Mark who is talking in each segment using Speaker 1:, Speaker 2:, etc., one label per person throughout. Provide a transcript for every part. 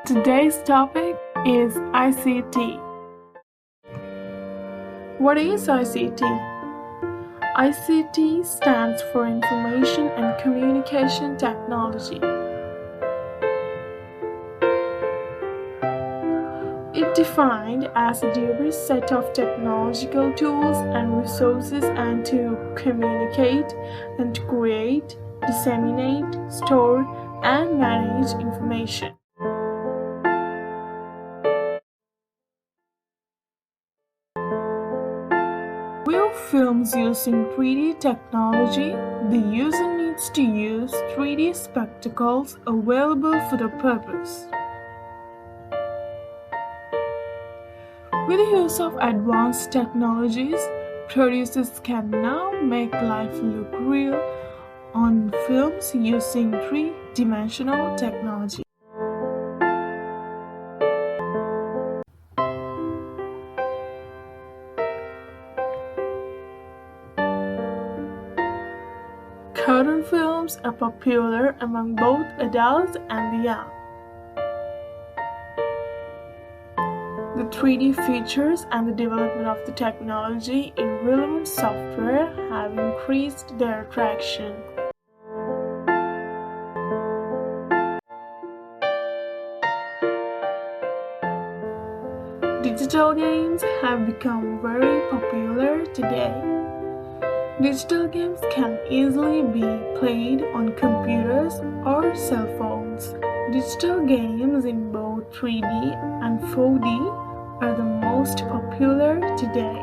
Speaker 1: Today's topic is ICT. What is ICT? ICT stands for Information and Communication Technology. It defined as a diverse set of technological tools and resources and to communicate and to create, disseminate, store, and manage information. View films using 3D technology, the user needs to use 3D spectacles available for the purpose. With the use of advanced technologies, producers can now make life look real on films using three-dimensional technology. Cartoon films are popular among both adults and the young. The 3D features and the development of the technology in relevant software have increased their attraction. Digital games have become very popular today. Digital games can easily be played on computers or cell phones. Digital games in both 3D and 4D are the most popular today.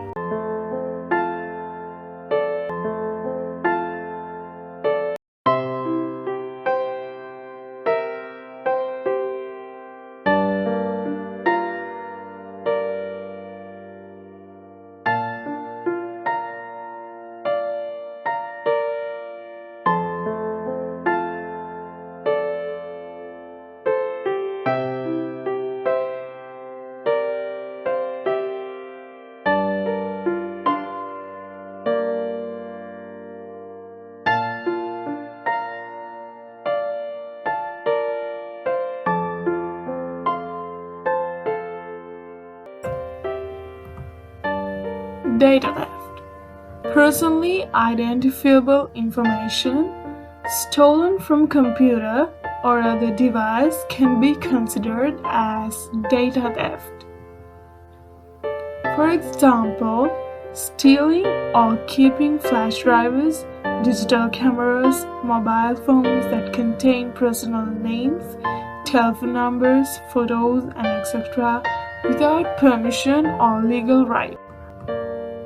Speaker 1: Data theft. Personally identifiable information stolen from computer or other device can be considered as data theft. For example, stealing or keeping flash drives, digital cameras, mobile phones that contain personal names, telephone numbers, photos, and etc. without permission or legal right.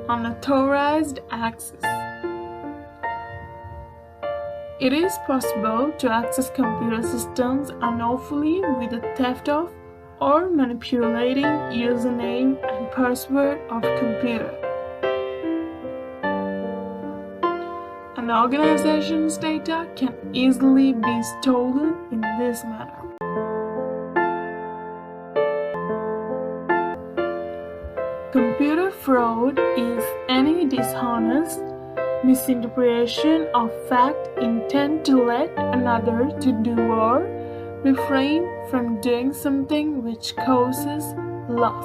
Speaker 1: Unauthorized access. It is possible to access computer systems unlawfully with the theft of or manipulating username and password of computer. An organization's data can easily be stolen in this manner. Computer fraud is any dishonest misinterpretation of fact intent to let another to do or refrain from doing something which causes loss.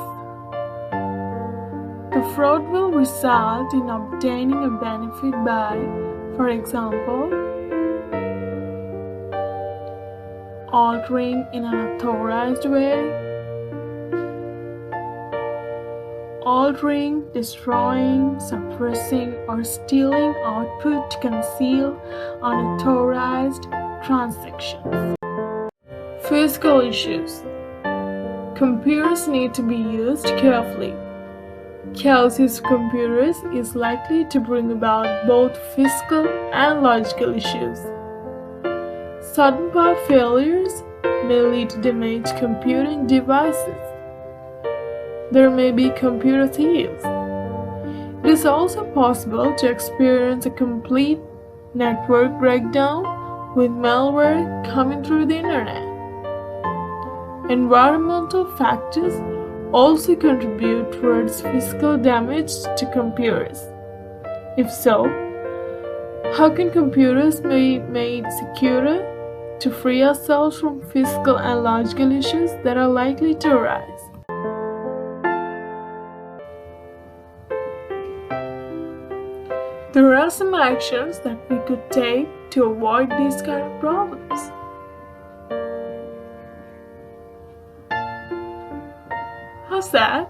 Speaker 1: The fraud will result in obtaining a benefit by, for example, altering in an unauthorized way, altering, destroying, suppressing, or stealing output to conceal unauthorized transactions. Physical issues. Computers need to be used carefully. Chaos in computers is likely to bring about both physical and logical issues. Sudden power failures may lead to damaged computing devices. There may be computer thieves. It is also possible to experience a complete network breakdown with malware coming through the internet. Environmental factors also contribute towards physical damage to computers. If so, how can computers be made secure to free ourselves from physical and logical issues that are likely to arise. There are some actions that we could take to avoid these kind of problems. How's that?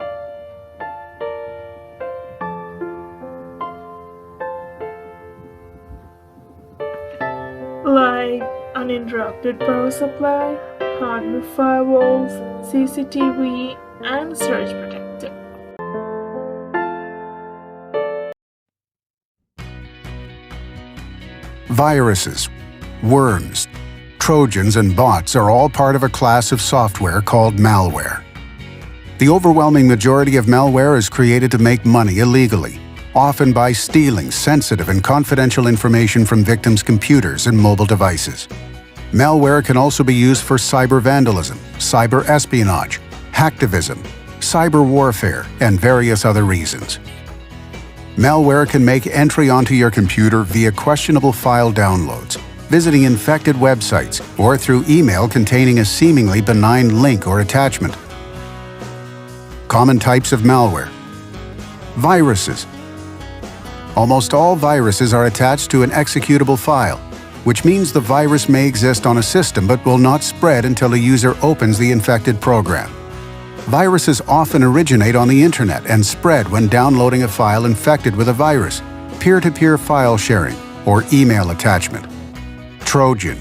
Speaker 1: Like uninterrupted power supply, hardware firewalls, CCTV, and surge protector.
Speaker 2: Viruses, worms, Trojans, and bots are all part of a class of software called malware. The overwhelming majority of malware is created to make money illegally, often by stealing sensitive and confidential information from victims' computers and mobile devices. Malware can also be used for cyber vandalism, cyber espionage, hacktivism, cyber warfare, and various other reasons. Malware can make entry onto your computer via questionable file downloads, visiting infected websites, or through email containing a seemingly benign link or attachment. Common types of malware. Viruses. Almost all viruses are attached to an executable file, which means the virus may exist on a system but will not spread until a user opens the infected program. Viruses often originate on the internet and spread when downloading a file infected with a virus, peer-to-peer file sharing, or email attachment. Trojan.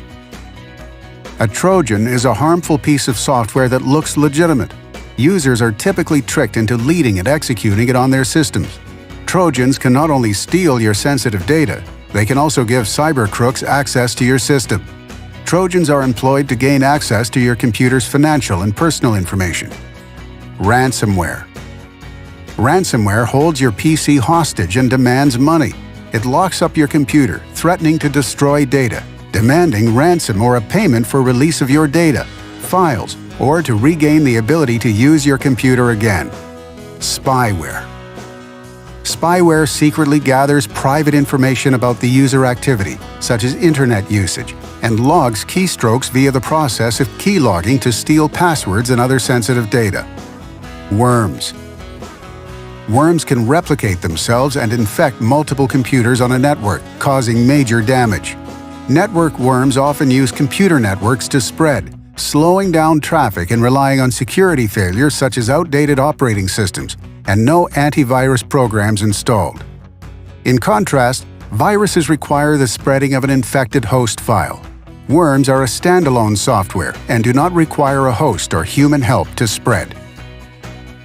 Speaker 2: A Trojan is a harmful piece of software that looks legitimate. Users are typically tricked into leading and executing it on their systems. Trojans can not only steal your sensitive data, they can also give cyber crooks access to your system. Trojans are employed to gain access to your computer's financial and personal information. Ransomware. Ransomware holds your PC hostage and demands money. It locks up your computer, threatening to destroy data, demanding ransom or a payment for release of your data, files, or to regain the ability to use your computer again. Spyware. Spyware secretly gathers private information about the user activity, such as internet usage, and logs keystrokes via the process of keylogging to steal passwords and other sensitive data. Worms. Worms can replicate themselves and infect multiple computers on a network, causing major damage. Network worms often use computer networks to spread, slowing down traffic and relying on security failures such as outdated operating systems and no antivirus programs installed. In contrast, viruses require the spreading of an infected host file. Worms are a standalone software and do not require a host or human help to spread.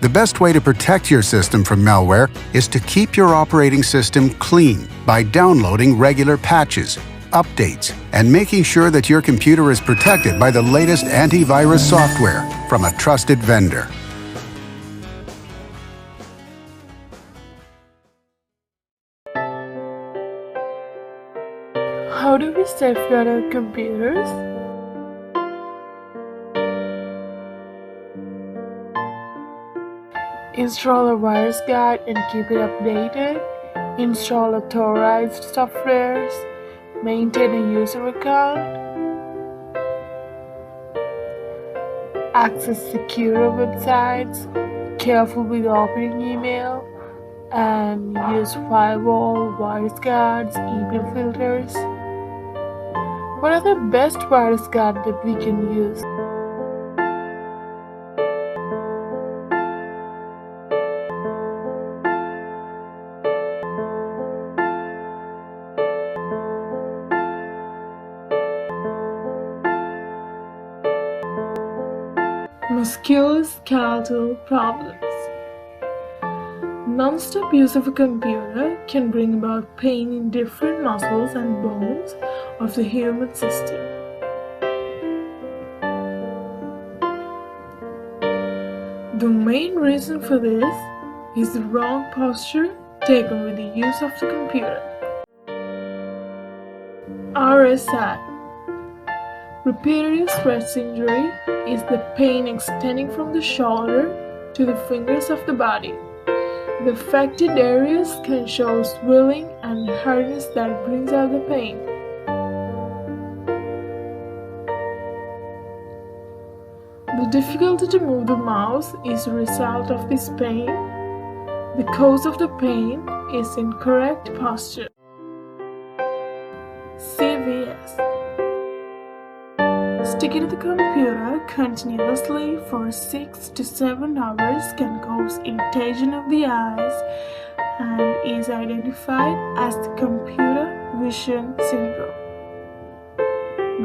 Speaker 2: The best way to protect your system from malware is to keep your operating system clean by downloading regular patches, updates, and making sure that your computer is protected by the latest antivirus software from a trusted vendor.
Speaker 1: How do we safeguard our computers? Install a virus guard and keep it updated. Install authorized softwares. Maintain a user account. Access secure websites. Careful with opening email. And use firewall, virus guards, email filters. What are the best virus guards that we can use? Musculoskeletal problems. Non-stop use of a computer can bring about pain in different muscles and bones of the human system. The main reason for this is the wrong posture taken with the use of the computer. RSI. Repetitive stress injury is the pain extending from the shoulder to the fingers of the body. The affected areas can show swelling and hardness that brings out the pain. The difficulty to move the mouse is a result of this pain. The cause of the pain is incorrect posture. CVS. Sticking to the computer continuously for 6 to 7 hours can cause irritation of the eyes and is identified as the computer vision syndrome.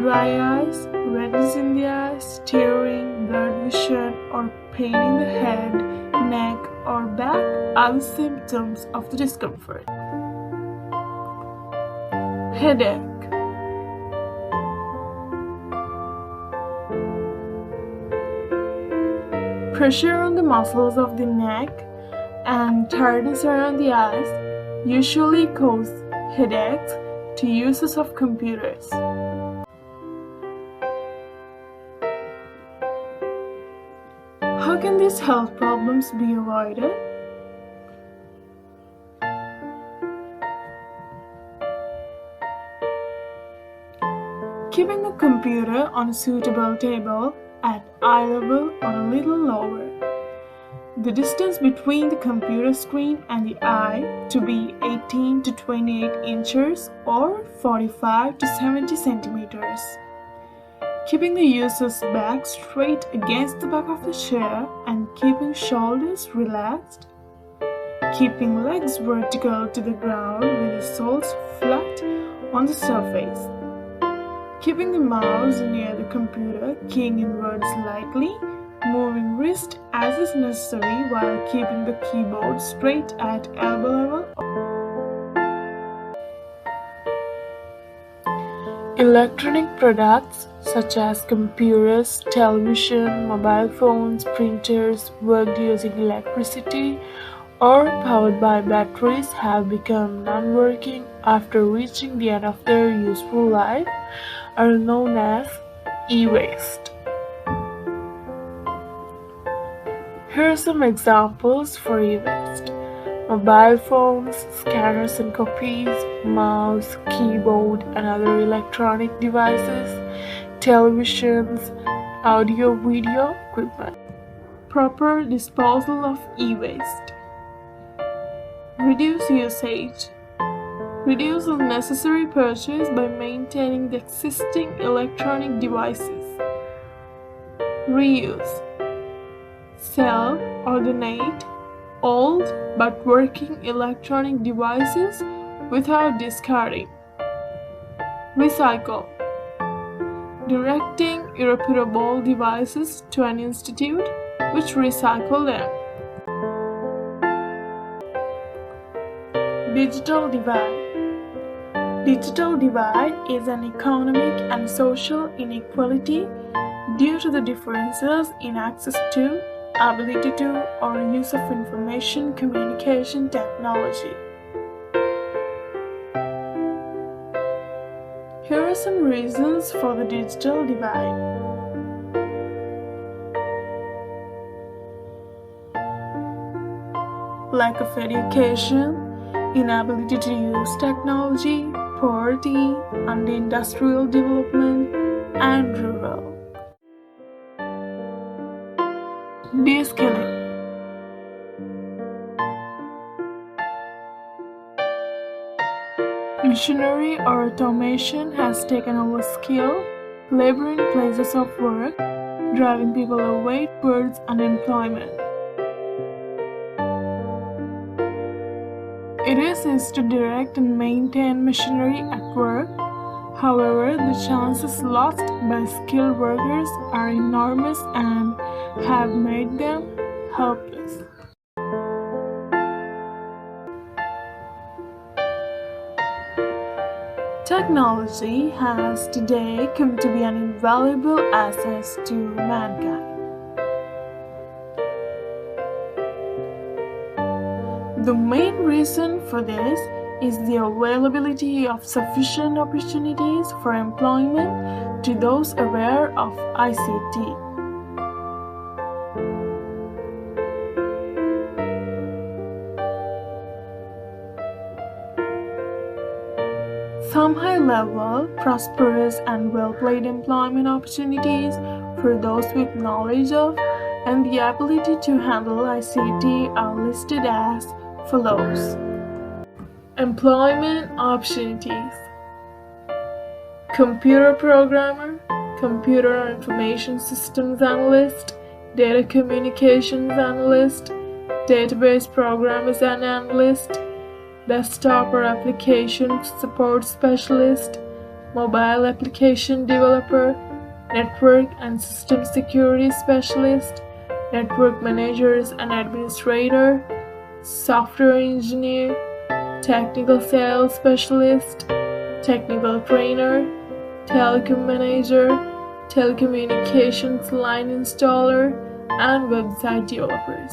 Speaker 1: Dry eyes, redness in the eyes, tearing, blurred vision, or pain in the head, neck, or back are the symptoms of the discomfort. Headache. Pressure on the muscles of the neck and tiredness around the eyes usually cause headaches to users of computers. How can these health problems be avoided? Keeping the computer on a suitable table at eye level or a little lower. The distance between the computer screen and the eye to be 18 to 28 inches or 45 to 70 centimeters. Keeping the user's back straight against the back of the chair and keeping shoulders relaxed. Keeping legs vertical to the ground with the soles flat on the surface. Keeping the mouse near the computer, keying in words lightly, moving wrist as is necessary while keeping the keyboard straight at elbow level. Electronic products such as computers, television, mobile phones, printers worked using electricity or powered by batteries have become non-working after reaching the end of their useful life are known as e-waste. Here are some examples for e-waste. Mobile phones, scanners and copies, mouse, keyboard and other electronic devices, televisions, audio-video equipment. Proper disposal of e-waste. Reduce usage. Reduce unnecessary purchase by maintaining the existing electronic devices. Reuse. Sell or donate old but working electronic devices without discarding. Recycle. Directing irreparable devices to an institute which recycle them. Digital divide. Digital divide is an economic and social inequality due to the differences in access to, ability to, or use of information communication technology. Here are some reasons for the digital divide. Lack of education, inability to use technology, poverty, under-industrial development, and rural. De-skilling. Machinery or automation has taken over skill, labor in places of work, driving people away towards unemployment. It is easy to direct and maintain machinery at work. However, the chances lost by skilled workers are enormous and have made them helpless. Technology has today come to be an invaluable asset to mankind. The main reason for this is the availability of sufficient opportunities for employment to those aware of ICT. Some high-level, prosperous and well-paid employment opportunities for those with knowledge of and the ability to handle ICT are listed as follows. Employment opportunities: computer programmer, computer or information systems analyst, data communications analyst, database programmers and analyst, desktop or application support specialist, mobile application developer, network and system security specialist, network managers and administrator, software engineer, technical sales specialist, technical trainer, telecom manager, telecommunications line installer, and website developers.